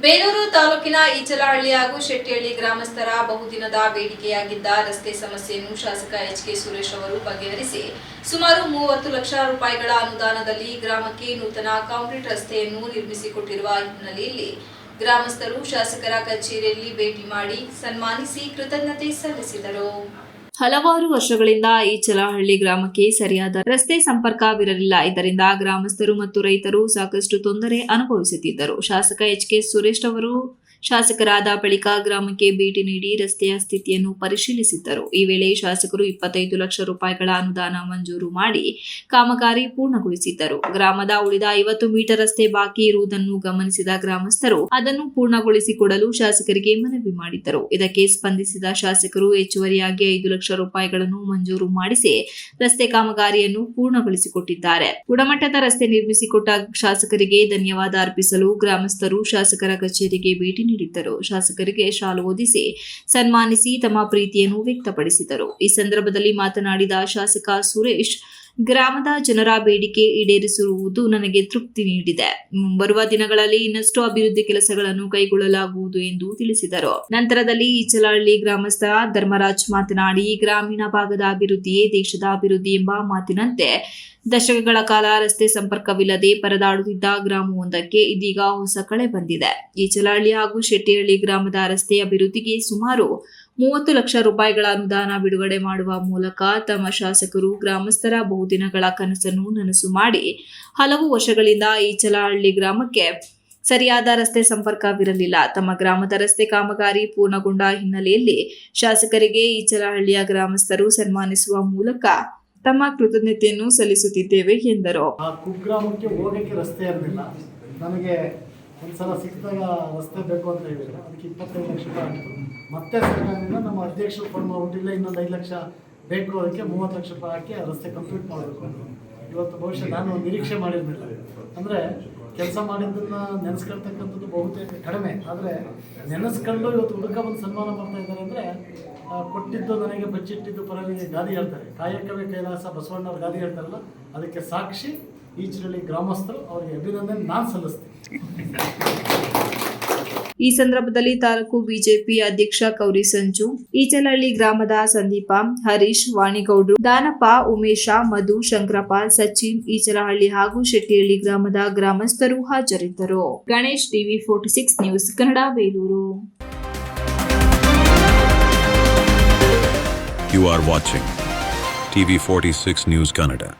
ಬೇಲೂರು ತಾಲೂಕಿನ ಈಚಲಹಳ್ಳಿ ಹಾಗೂ ಶೆಟ್ಟಿಹಳ್ಳಿ ಗ್ರಾಮಸ್ಥರ ಬಹುದಿನದ ಬೇಡಿಕೆಯಾಗಿದ್ದ ರಸ್ತೆ ಸಮಸ್ಯೆಯನ್ನು ಶಾಸಕ ಎಚ್.ಕೆ. ಸುರೇಶ್ ಅವರು ಬಗೆಹರಿಸಿ ಸುಮಾರು 30 ಲಕ್ಷ ರೂಪಾಯಿಗಳ ಅನುದಾನದಲ್ಲಿ ಗ್ರಾಮಕ್ಕೆ ನೂತನ ಕಾಂಕ್ರೀಟ್ ರಸ್ತೆಯನ್ನು ನಿರ್ಮಿಸಿಕೊಟ್ಟಿರುವ ಹಿನ್ನೆಲೆಯಲ್ಲಿ ಗ್ರಾಮಸ್ಥರು ಶಾಸಕರ ಕಚೇರಿಯಲ್ಲಿ ಭೇಟಿ ಮಾಡಿ ಸನ್ಮಾನಿಸಿ ಕೃತಜ್ಞತೆ ಸಲ್ಲಿಸಿದರು. ಹಲವಾರು ವರ್ಷಗಳಿಂದ ಈಚಲಹಳ್ಳಿ ಗ್ರಾಮಕ್ಕೆ ಸರಿಯಾದ ರಸ್ತೆ ಸಂಪರ್ಕವಿರಲಿಲ್ಲ. ಇದರಿಂದ ಗ್ರಾಮಸ್ಥರು ಮತ್ತು ರೈತರು ಸಾಕಷ್ಟು ತೊಂದರೆ ಅನುಭವಿಸುತ್ತಿದ್ದರು. ಶಾಸಕ ಎಚ್.ಕೆ. ಸುರೇಶ್ ಅವರು ಶಾಸಕರಾದ ಬಳಿಕ ಗ್ರಾಮಕ್ಕೆ ಭೇಟಿ ನೀಡಿ ರಸ್ತೆಯ ಸ್ಥಿತಿಯನ್ನು ಪರಿಶೀಲಿಸಿದ್ದರು. ಈ ವೇಳೆ ಶಾಸಕರು 25 ಲಕ್ಷ ರೂಪಾಯಿಗಳ ಅನುದಾನ ಮಂಜೂರು ಮಾಡಿ ಕಾಮಗಾರಿ ಪೂರ್ಣಗೊಳಿಸಿದ್ದರು. ಗ್ರಾಮದ ಉಳಿದ 50 ಮೀಟರ್ ರಸ್ತೆ ಬಾಕಿ ಇರುವುದನ್ನು ಗಮನಿಸಿದ ಗ್ರಾಮಸ್ಥರು ಅದನ್ನು ಪೂರ್ಣಗೊಳಿಸಿಕೊಡಲು ಶಾಸಕರಿಗೆ ಮನವಿ ಮಾಡಿದ್ದರು. ಇದಕ್ಕೆ ಸ್ಪಂದಿಸಿದ ಶಾಸಕರು ಹೆಚ್ಚುವರಿಯಾಗಿ 5 ಲಕ್ಷ ರೂಪಾಯಿಗಳನ್ನು ಮಂಜೂರು ಮಾಡಿಸಿ ರಸ್ತೆ ಕಾಮಗಾರಿಯನ್ನು ಪೂರ್ಣಗೊಳಿಸಿಕೊಟ್ಟಿದ್ದಾರೆ. ಗುಣಮಟ್ಟದ ರಸ್ತೆ ನಿರ್ಮಿಸಿಕೊಟ್ಟ ಶಾಸಕರಿಗೆ ಧನ್ಯವಾದ ಅರ್ಪಿಸಲು ಗ್ರಾಮಸ್ಥರು ಶಾಸಕರ ಕಚೇರಿಗೆ ಭೇಟಿ ನೀಡಿದ್ದರು. ಶಾಸಕರಿಗೆ ಶಾಲು ಹೊದಿಸಿ ಸನ್ಮಾನಿಸಿ ತಮ್ಮ ಪ್ರೀತಿಯನ್ನು ವ್ಯಕ್ತಪಡಿಸಿದರು. ಈ ಸಂದರ್ಭದಲ್ಲಿ ಮಾತನಾಡಿದ ಶಾಸಕ ಸುರೇಶ್, ಗ್ರಾಮದ ಜನರ ಬೇಡಿಕೆ ಈಡೇರಿಸಿರುವುದು ನನಗೆ ತೃಪ್ತಿ ನೀಡಿದೆ. ಮುಂಬರುವ ದಿನಗಳಲ್ಲಿ ಇನ್ನಷ್ಟು ಅಭಿವೃದ್ಧಿ ಕೆಲಸಗಳನ್ನು ಕೈಗೊಳ್ಳಲಾಗುವುದು ಎಂದು ತಿಳಿಸಿದರು. ನಂತರದಲ್ಲಿ ಈಚಲಹಳ್ಳಿ ಗ್ರಾಮಸ್ಥ ಧರ್ಮರಾಜ್ ಮಾತನಾಡಿ, ಗ್ರಾಮೀಣ ಭಾಗದ ಅಭಿವೃದ್ಧಿಯೇ ದೇಶದ ಅಭಿವೃದ್ಧಿ ಎಂಬ ಮಾತಿನಂತೆ ದಶಕಗಳ ಕಾಲ ರಸ್ತೆ ಸಂಪರ್ಕವಿಲ್ಲದೆ ಪರದಾಡುತ್ತಿದ್ದ ಗ್ರಾಮವೊಂದಕ್ಕೆ ಇದೀಗ ಹೊಸ ಕಳೆ ಬಂದಿದೆ. ಈಚಲಹಳ್ಳಿ ಹಾಗೂ ಶೆಟ್ಟಿಹಳ್ಳಿ ಗ್ರಾಮದ ರಸ್ತೆ ಅಭಿವೃದ್ಧಿಗೆ ಸುಮಾರು 30 ಲಕ್ಷ ರೂಪಾಯಿಗಳ ಅನುದಾನ ಬಿಡುಗಡೆ ಮಾಡುವ ಮೂಲಕ ತಮ್ಮ ಶಾಸಕರು ಗ್ರಾಮಸ್ಥರ ಬಹುದಿನಗಳ ಕನಸನ್ನು ನನಸು ಮಾಡಿ ಹಲವು ವರ್ಷಗಳಿಂದ ಈಚಲಹಳ್ಳಿ ಗ್ರಾಮಕ್ಕೆ ಸರಿಯಾದ ರಸ್ತೆ ಸಂಪರ್ಕವಿರಲಿಲ್ಲ. ತಮ್ಮ ಗ್ರಾಮದ ರಸ್ತೆ ಕಾಮಗಾರಿ ಪೂರ್ಣಗೊಂಡ ಹಿನ್ನೆಲೆಯಲ್ಲಿ ಶಾಸಕರಿಗೆ ಈಚಲಹಳ್ಳಿಯ ಗ್ರಾಮಸ್ಥರು ಸನ್ಮಾನಿಸುವ ಮೂಲಕ ತಮ್ಮ ಕೃತಜ್ಞತೆಯನ್ನು ಸಲ್ಲಿಸುತ್ತಿದ್ದೇವೆ ಎಂದರು. ಆ ಕುಗ್ರಾಮಕ್ಕೆ ಹೋಗಕ್ಕೆ ರಸ್ತೆ ಇರಲಿಲ್ಲ. ನನಗೆ ಒಂದ್ಸಲ ಸಿಕ್ಕಿದಾಗ ರಸ್ತೆ ಬೇಕು ಅಂತ ಹೇಳಿದ್ರು. ಅದಕ್ಕೆ 25 ಲಕ್ಷ ರೂಪಾಯಿ ಆಯಿತು. ಮತ್ತೆ ಸರ್ಕಾರದಿಂದ ನಮ್ಮ ಅಧ್ಯಕ್ಷರು ಫೋನ್ ಮಾಡಿಬಿಟ್ಟಿಲ್ಲ, ಇನ್ನೊಂದು 5 ಲಕ್ಷ ಬೇಕು, ಅದಕ್ಕೆ 30 ಲಕ್ಷ ರೂಪಾಯಿ ಹಾಕಿ ಆ ರಸ್ತೆ ಕಂಪ್ಲೀಟ್ ಮಾಡಬೇಕು ಅಂತ. ಇವತ್ತು ಬಹುಶಃ ನಾನು ನಿರೀಕ್ಷೆ ಮಾಡಿರಲಿಲ್ಲ. ಅಂದರೆ ಕೆಲಸ ಮಾಡಿದ್ದನ್ನು ನೆನೆಸ್ಕೊಳ್ತಕ್ಕಂಥದ್ದು ಬಹುತೇಕ ಕಡಿಮೆ, ಆದರೆ ನೆನೆಸ್ಕೊಂಡು ಇವತ್ತು ಹುಡುಗ ಬಂದು ಸನ್ಮಾನ ಮಾಡ್ತಾ ಇದ್ದಾರೆ. ಅಂದರೆ ಕೊಟ್ಟಿದ್ದು ನನಗೆ ಬಚ್ಚಿಟ್ಟಿದ್ದು ಪರರಿಗೆ ಗಾದಿ ಹೇಳ್ತಾರೆ, ಕಾಯಕವೇ ಕೈಲಾಸ ಬಸವಣ್ಣವ್ರು ಗಾದಿ ಹೇಳ್ತಾರಲ್ಲ, ಅದಕ್ಕೆ ಸಾಕ್ಷಿ ಈಚಲಹಳ್ಳಿ ಗ್ರಾಮಸ್ಥರು. ಅವರಿಗೆ ಅಭಿನಂದನೆ ನಾನು ಸಲ್ಲಿಸ್ತೀನಿ. ಈ ಸಂದರ್ಭದಲ್ಲಿ ತಾಲೂಕು ಬಿಜೆಪಿ ಅಧ್ಯಕ್ಷ ಕೌರಿ ಸಂಜು, ಈಚಲಹಳ್ಳಿ ಗ್ರಾಮದ ಸಂದೀಪ, ಹರೀಶ್, ವಾಣಿಗೌಡ್ರು, ದಾನಪ್ಪ, ಉಮೇಶ, ಮಧು, ಶಂಕರಪ್ಪ, ಸಚಿನ್, ಈಚಲಹಳ್ಳಿ ಹಾಗೂ ಶೆಟ್ಟಿಹಳ್ಳಿ ಗ್ರಾಮದ ಗ್ರಾಮಸ್ಥರು ಹಾಜರಿದ್ದರು. Ganesh, TV 46 news Kannada, Belur. You are watching TV 46 News Kannada.